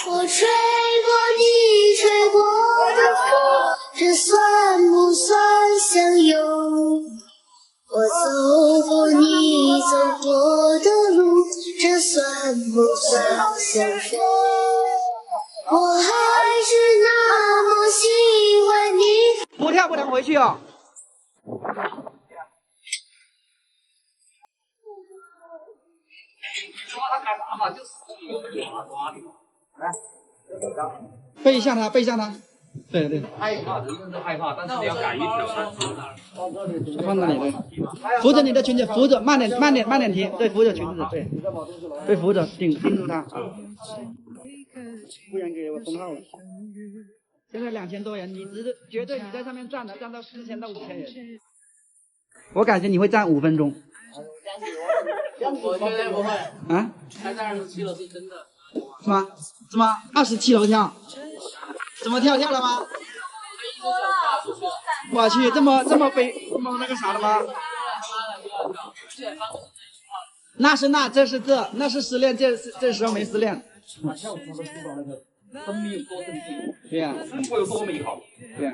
我吹过你吹过的风，这算不算相拥？我走过你走过的路，这算不算相守？我还是那么喜欢你。不跳不能回去哦。背向他，背向他。对对。害怕，人人都害怕，但是你要敢于挑战。放那里对。扶着你的裙子，扶着，慢点，慢点，慢点提，对，扶着裙子，对，对，扶着，顶住他啊。不然给我封号了。现在2000多人，你绝对你在上面站到4000到5000人。我感觉你会站5分钟。我绝对不会。啊？还在27楼是真的。是吗？是吗？27楼跳？怎么跳？跳了吗？我去，这么那个啥的吗？那是那，这是这，那是失恋，这时候没失恋。生命有多正气，对呀，生活有多美好，对呀。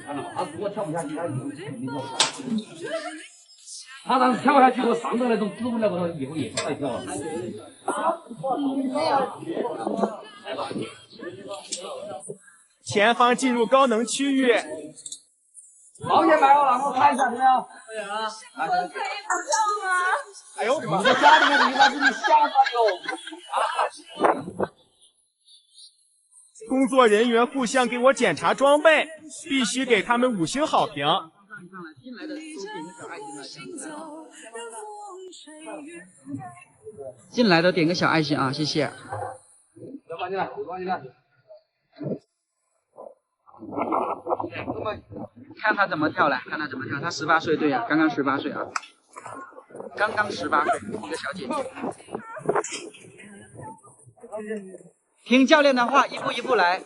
他如果跳不下去，他以后肯定跳不下去。他当时跳下去，我上的那种滋味了，我以后也不再跳了。前方进入高能区域。保险买好了，我看一下怎么样？我可以不跳吗？哎呦我的妈！你在家里面，你把自己吓到哟！工作人员互相给我检查装备，必须给他们5星好评。进来的点个小爱心啊，谢谢。放进来，放进来。看他怎么跳来，看他怎么跳。他18岁，对呀、刚刚18岁啊，刚刚18岁，一个小姐姐。听教练的话，一步一步来。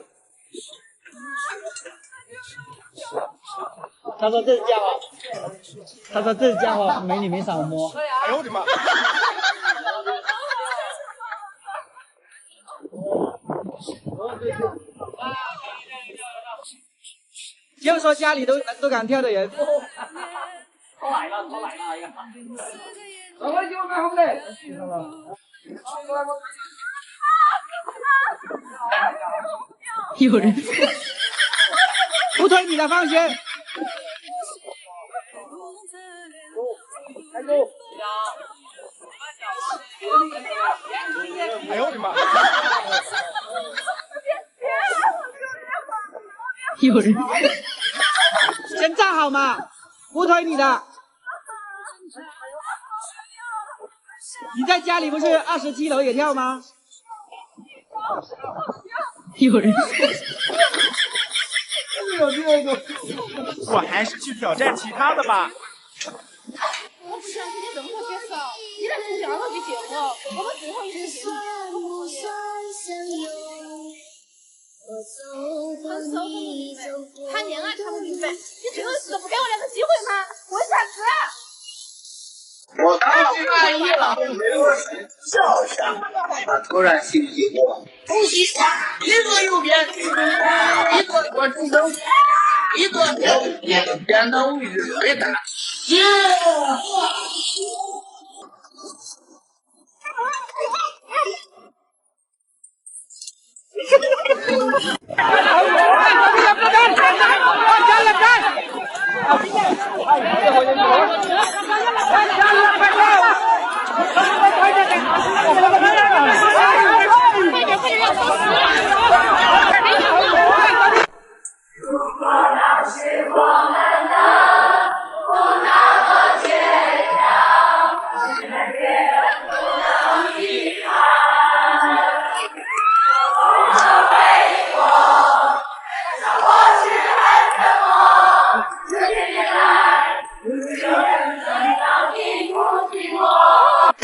他说这家伙，没你没少摸。哎呦我的妈！就说家里都敢跳的人。他来了，哎呀！我就买红的。有人不推你的，放心。哎呦我的妈！有人先站好嘛，不推你的。你在家里不是27楼也跳吗？有人。我还是去挑战其他的吧。我不想今天这么多介绍，你来从第2楼去接我，我们最后一次见面。谈恋爱谈不明白，你最后一次都不给我2个机会吗？为啥子？我当时满意了，笑笑，他突然醒起我，东西一个右边，一个左中灯，一个右边，变得无与伦比。耶！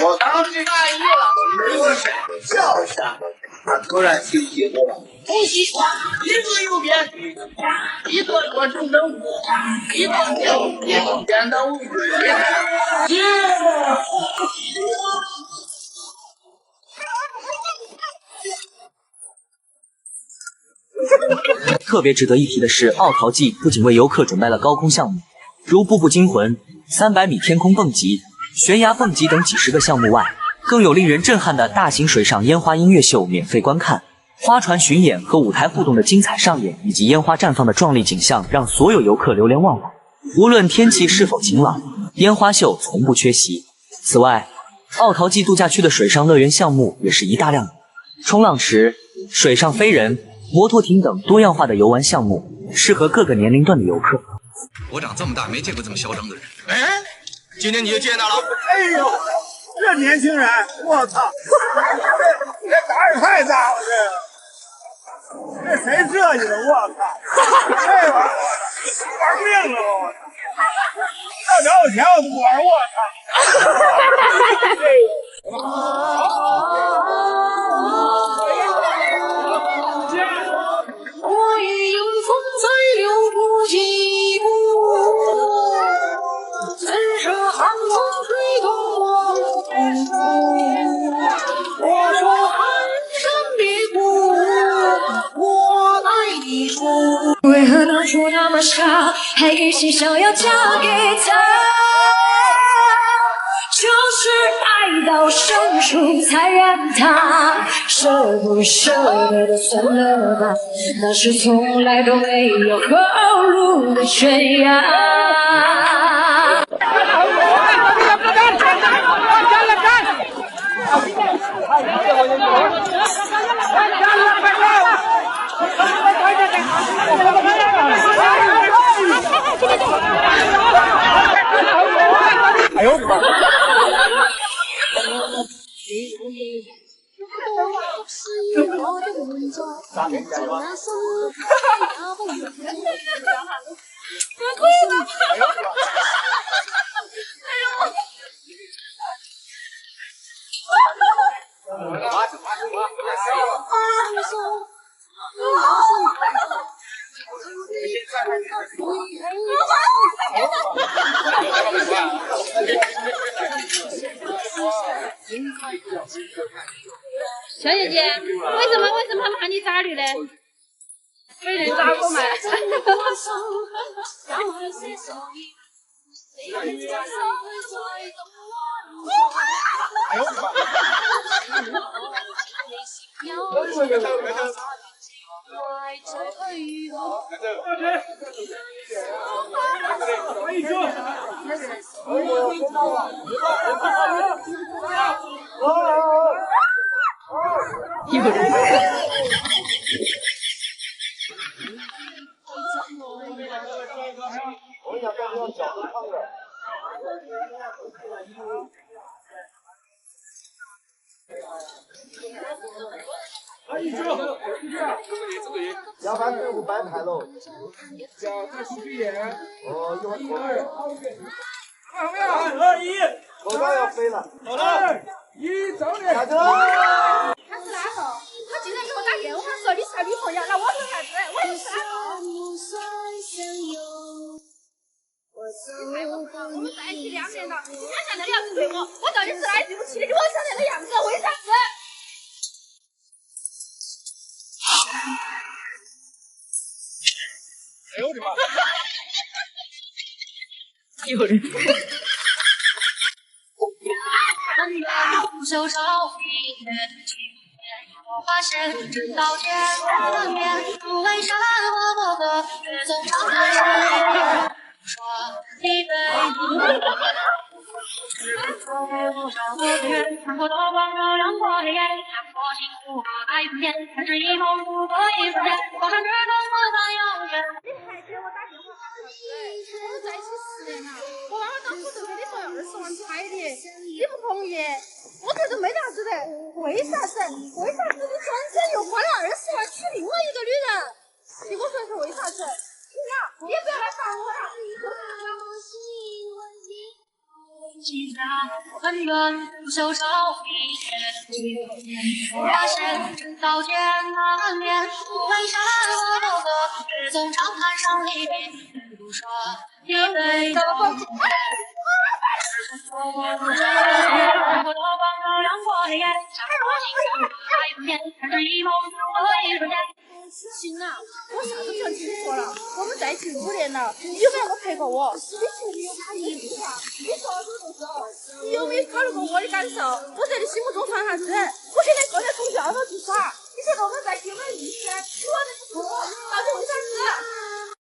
我当时满意了，笑笑，他突然醒起我，东西一个右边，一个左中灯，一个右边，变得无与伦比。耶！特别值得一提的是，奥陶纪不仅为游客准备了高空项目，如步步惊魂、300米天空蹦极、悬崖蹦极等几十个项目外，更有令人震撼的大型水上烟花音乐秀免费观看。花船巡演和舞台互动的精彩上演，以及烟花绽放的壮丽景象，让所有游客流连忘返。无论天气是否晴朗，烟花秀从不缺席。此外，奥陶纪度假区的水上乐园项目也是一大亮点，冲浪池、水上飞人、摩托艇等多样化的游玩项目，适合各个年龄段的游客。我长这么大没见过这么嚣张的人。哎，今天你就见到了。哎呦，这年轻人，我操，这胆儿太大了，这谁设计的？我操，这玩意儿玩命了吧！我操，要找我钱我都不玩，我我已迎风在流不寂寞，怎舍寒风吹动我痛苦？我说寒山别哭，我爱你说。为何当初那么傻，还一心想要嫁给他？就是爱到生疏才让他舍不舍得的算了吧，那是从来都没有后路的悬崖。哎呦我操！小姐姐，为什么骂你渣女呢？被人渣过吗？哎呦我操！要不然队伍白排喽。哦，一会儿3、2、1，口罩要飞了。好了，1，走你！下车。他是哪个？他竟然给我打电话说你是他女朋友，那我是啥子？我也是哪个？我在一起2年了，你看现在的样子对我，我到底是哪对不起你？我现在的样子，为啥子？哎呦我的妈！有人。袖手一月我发现直到天难眠，不为山河过客，却总长叹山说一杯。我上过天，看过刀光照亮过黑夜，看过幸福和爱不变，但是以后不可以分辨，高山之中我当遥远。你还给我打电话喊啥子？我们在一起10年了，我妈妈当初就跟你说要20万彩礼，你不同意，我觉得没啥子的，为啥子？为啥子你转身又花了20万娶另外一个女人？你给我说一说为啥子？你也不要来烦我了。记得很远，袖手一月我发现直到天难眠，不为山河过客，只总长叹伤离别，不说一杯都不醉。看过刀光照亮过黑夜，想过幸福还不变，但是以后不可以瞬间。行了，我啥都想清楚了。我们在一起5年了，你有没有没陪过我？你确定有考虑一句话？你说好的时候，你有没有考虑过我的感受？我在你心目中算啥子？我现在过来从教头去耍，你觉得我们在一起有没有意思？我的不错，到底为啥子？